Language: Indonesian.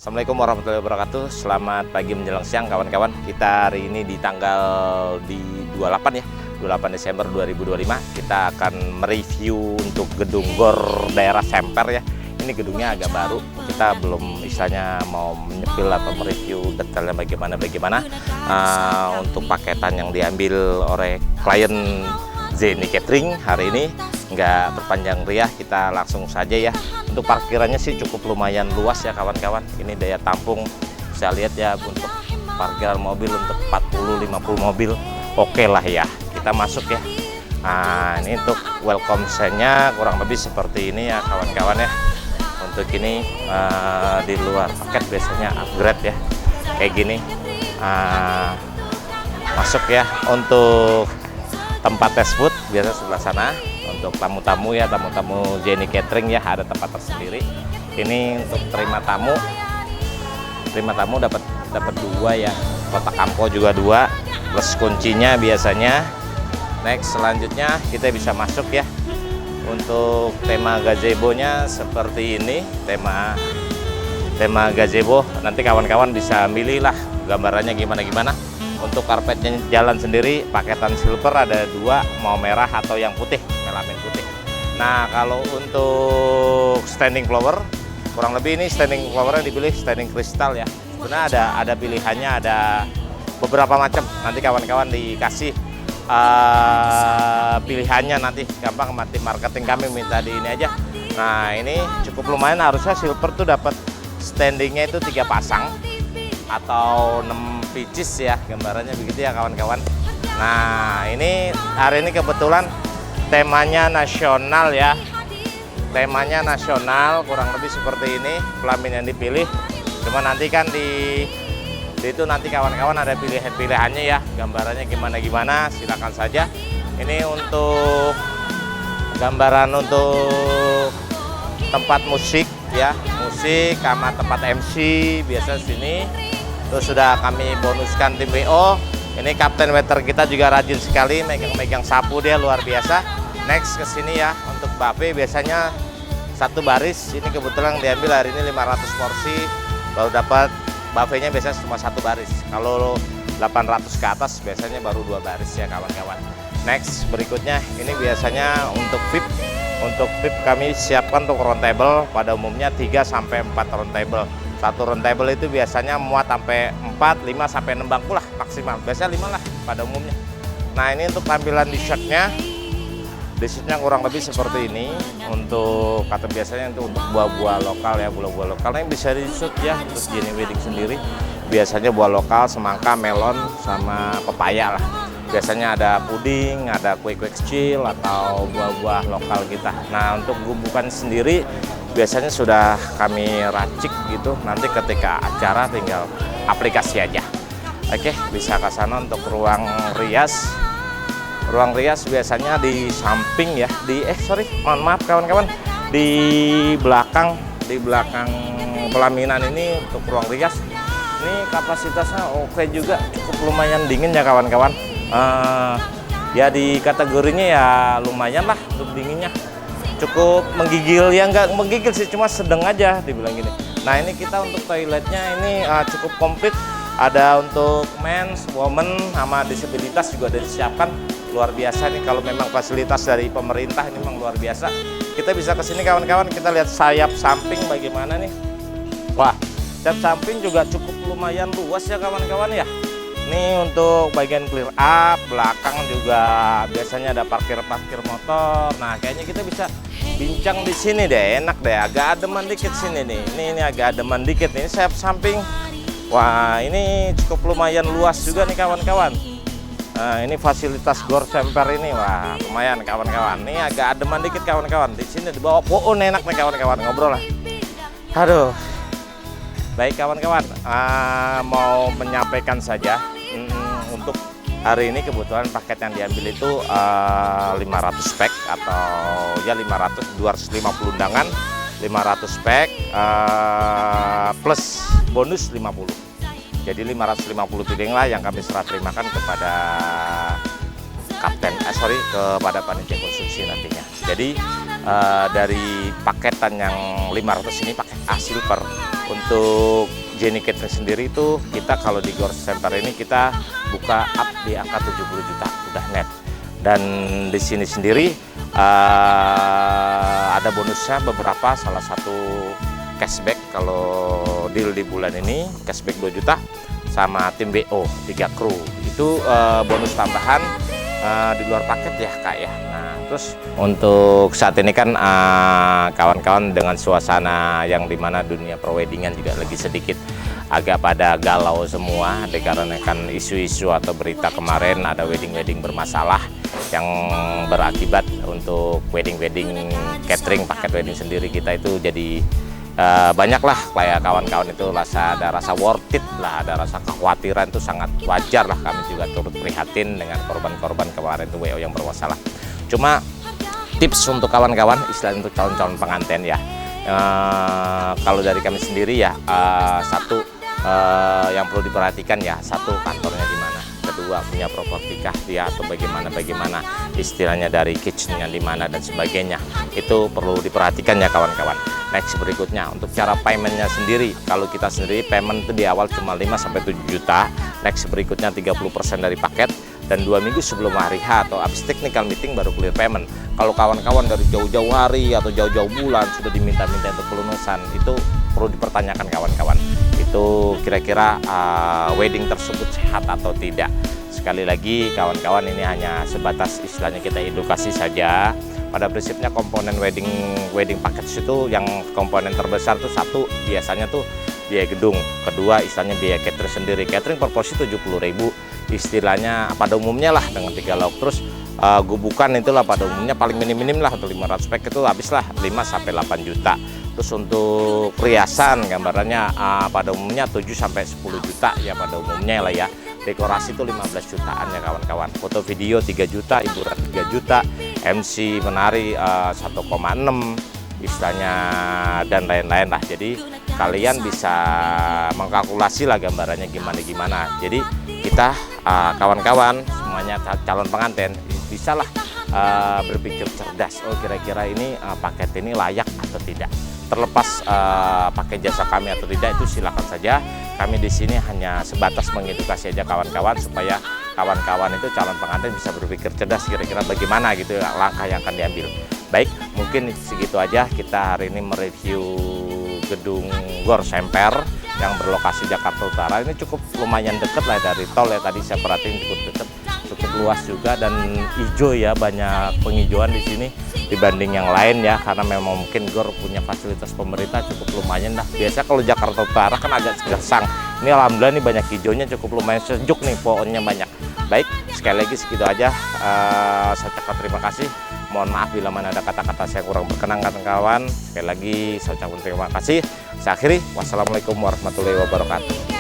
Assalamualaikum warahmatullahi wabarakatuh. Selamat pagi menjelang siang kawan-kawan. Kita hari ini di tanggal 28 ya, 28 Desember 2025. Kita akan mereview untuk gedung GOR daerah Semper ya. Ini gedungnya agak baru. Kita belum istilahnya mau menyepil atau mereview detailnya bagaimana. Untuk paketan yang diambil oleh klien Zeni Catering hari ini nggak berpanjang riah, kita langsung saja ya. Untuk parkirannya sih cukup lumayan luas ya kawan-kawan. Ini daya tampung saya lihat ya, untuk parkiran mobil untuk 40-50 mobil oke lah ya. Kita masuk ya. Nah, ini untuk welcome sign-nya kurang lebih seperti ini ya kawan-kawan ya. Untuk ini di luar paket biasanya upgrade ya, kayak gini. Masuk ya. Untuk tempat test food biasa sebelah sana. Untuk tamu-tamu ya, tamu-tamu Zeni Catering ya, ada tempat tersendiri. Ini untuk terima tamu dapat dua ya, kotak ampo juga dua, plus kuncinya biasanya. Next, selanjutnya kita bisa masuk ya. Untuk tema gazebo-nya seperti ini, tema gazebo. Nanti kawan-kawan bisa milih lah gambarannya gimana. Untuk karpetnya jalan sendiri paketan silver ada dua, mau merah atau yang putih, melamin putih. Nah, kalau untuk standing flower kurang lebih ini standing flowernya dipilih standing kristal ya. Sebenarnya ada pilihannya, ada beberapa macam. Nanti kawan-kawan dikasih pilihannya, nanti gampang, mati marketing kami minta di ini aja. Nah, ini cukup lumayan, harusnya silver tuh dapat standingnya itu 3 pasang atau 6 pieces ya, gambarannya begitu ya kawan-kawan. Nah, ini hari ini kebetulan temanya nasional ya, temanya nasional, kurang lebih seperti ini pelamin yang dipilih. Cuma nanti kan di itu nanti kawan-kawan ada pilihannya ya, gambarannya gimana silakan saja. Ini untuk gambaran untuk tempat musik ya, musik sama tempat MC biasa sini. Terus sudah kami bonuskan tim BO. Ini kapten waiter kita juga rajin sekali, megang sapu, dia luar biasa. Next ke sini ya, untuk buffet biasanya satu baris. Ini kebetulan diambil hari ini 500 porsi, baru dapat buffetnya biasanya cuma satu baris. Kalau 800 ke atas biasanya baru 2 baris ya kawan-kawan. Next, berikutnya ini biasanya untuk VIP. Untuk VIP kami siapkan untuk round table, pada umumnya 3-4 round table. Satu round table itu biasanya muat sampai 4, 5 sampai 6 bangku lah maksimal. Biasanya 5 lah pada umumnya. Nah, ini untuk tampilan dessert-nya kurang lebih seperti ini. Untuk kata biasanya itu untuk buah-buah lokal ya, buah-buah lokal yang bisa di-shoot ya untuk Zeni Wedding sendiri. Biasanya buah lokal, semangka, melon, sama pepaya lah. Biasanya ada puding, ada kue-kue kecil atau buah-buah lokal kita. Nah, untuk gubukan sendiri biasanya sudah kami racik gitu. Nanti ketika acara tinggal aplikasi aja. Oke, bisa ke sana. Untuk ruang rias. Ruang rias biasanya di samping ya, mohon maaf kawan-kawan, di belakang pelaminan ini untuk ruang rias. Ini kapasitasnya oke juga, cukup lumayan dingin ya kawan-kawan. Ya di kategorinya ya lumayan lah untuk dinginnya. Cukup menggigil ya, nggak menggigil sih, cuma sedang aja dibilang gini. Nah, ini kita untuk toiletnya ini cukup komplit. Ada untuk mens, women, sama disabilitas juga ada disiapkan. Luar biasa nih, kalau memang fasilitas dari pemerintah ini memang luar biasa. Kita bisa ke sini kawan-kawan, kita lihat sayap samping bagaimana nih. Wah, sayap samping juga cukup lumayan luas ya kawan-kawan ya. Ini untuk bagian clear up, belakang juga biasanya ada parkir motor. Nah, kayaknya kita bisa bincang di sini deh, enak deh. Agak ademan dikit sini nih. Ini agak ademan dikit nih, sayap samping. Wah, ini cukup lumayan luas juga nih kawan-kawan. Nah, ini fasilitas GOR Semper ini, wah lumayan kawan-kawan. Ini agak ademan dikit kawan-kawan. Di sini di bawah pohon enak nih kawan-kawan, ngobrol lah. Aduh. Baik kawan-kawan, mau menyampaikan saja. Untuk hari ini kebetulan paket yang diambil itu 500 pack atau ya 250 undangan, 500 pack plus bonus 50. Jadi 550 piring lah yang kami serah terimakan kepada kepada panitia konsumsi nantinya. Jadi dari paketan yang 500 ini paket A silver. Untuk Jenny Catering sendiri itu kita kalau di Gor Semper ini kita buka up di angka 70 juta udah net. Dan di sini sendiri ada bonusnya beberapa, salah satu cashback kalau deal di bulan ini cashback 2 juta sama tim BO 3 kru itu bonus tambahan di luar paket ya Kak ya. Nah terus untuk saat ini kan kawan-kawan dengan suasana yang dimana dunia perweddingan juga lagi sedikit agak pada galau semua dikarenakan isu-isu atau berita kemarin ada wedding-wedding bermasalah yang berakibat untuk wedding-wedding catering paket wedding sendiri kita itu jadi banyak lah kayak kawan-kawan itu ada rasa worth it lah, ada rasa kekhawatiran itu sangat wajar lah, kami juga turut prihatin dengan korban-korban kemarin itu WO yang bermasalah. Cuma tips untuk kawan-kawan istilah untuk calon-calon pengantin ya, kalau dari kami sendiri ya satu yang perlu diperhatikan ya, satu kantornya di mana, kedua punya properti kah dia atau bagaimana istilahnya dari kitchennya di mana dan sebagainya, itu perlu diperhatikan ya kawan-kawan. Next berikutnya untuk cara paymentnya sendiri, kalau kita sendiri payment itu di awal cuma 5-7 juta, next berikutnya 30% dari paket, dan 2 minggu sebelum hari H atau habis technical meeting baru clear payment. Kalau kawan-kawan dari jauh-jauh hari atau jauh-jauh bulan sudah diminta-minta untuk pelunasan, itu perlu dipertanyakan kawan-kawan, itu kira-kira wedding tersebut sehat atau tidak. Sekali lagi kawan-kawan, ini hanya sebatas istilahnya kita edukasi saja. Pada prinsipnya komponen wedding package itu yang komponen terbesar tuh satu biasanya tuh biaya gedung, kedua istilahnya biaya catering sendiri. Catering per porsi 70.000 istilahnya pada umumnya lah dengan 3 lauk. Terus gubukan itulah pada umumnya paling minim lah untuk 500 pack itu habislah 5-8 juta. Terus untuk perhiasan gambarannya pada umumnya 7-10 juta ya pada umumnya lah ya. Dekorasi itu 15 jutaan ya kawan-kawan. Foto video 3 juta, hiburan 3 juta, MC menari 1,6 istilahnya dan lain-lain lah. Jadi kalian bisa mengkalkulasi lah gambarannya gimana. Jadi kita kawan-kawan semuanya calon pengantin bisalah berpikir cerdas. Oh kira-kira ini paket ini layak atau tidak. Terlepas pakai jasa kami atau tidak itu silakan saja. Kami di sini hanya sebatas mengedukasi aja kawan-kawan supaya kawan-kawan itu calon pengantin bisa berpikir cerdas kira-kira bagaimana gitu langkah yang akan diambil. Baik, mungkin segitu aja kita hari ini mereview gedung Gor Semper yang berlokasi Jakarta Utara. Ini cukup lumayan dekat lah dari tol ya, tadi saya perhatiin cukup dekat, cukup luas juga dan hijau ya, banyak penghijauan di sini dibanding yang lain ya, karena memang mungkin Gor punya fasilitas pemerintah cukup lumayan lah. Biasa kalau Jakarta Utara kan agak gersang, ini alhamdulillah nih banyak hijaunya, cukup lumayan sejuk nih, pohonnya banyak. Baik, sekali lagi segitu aja, saya ucapkan terima kasih. Mohon maaf bila mana ada kata-kata saya kurang berkenan kawan-kawan. Sekali lagi saya ucapkan terima kasih. Saya akhiri, wassalamualaikum warahmatullahi wabarakatuh.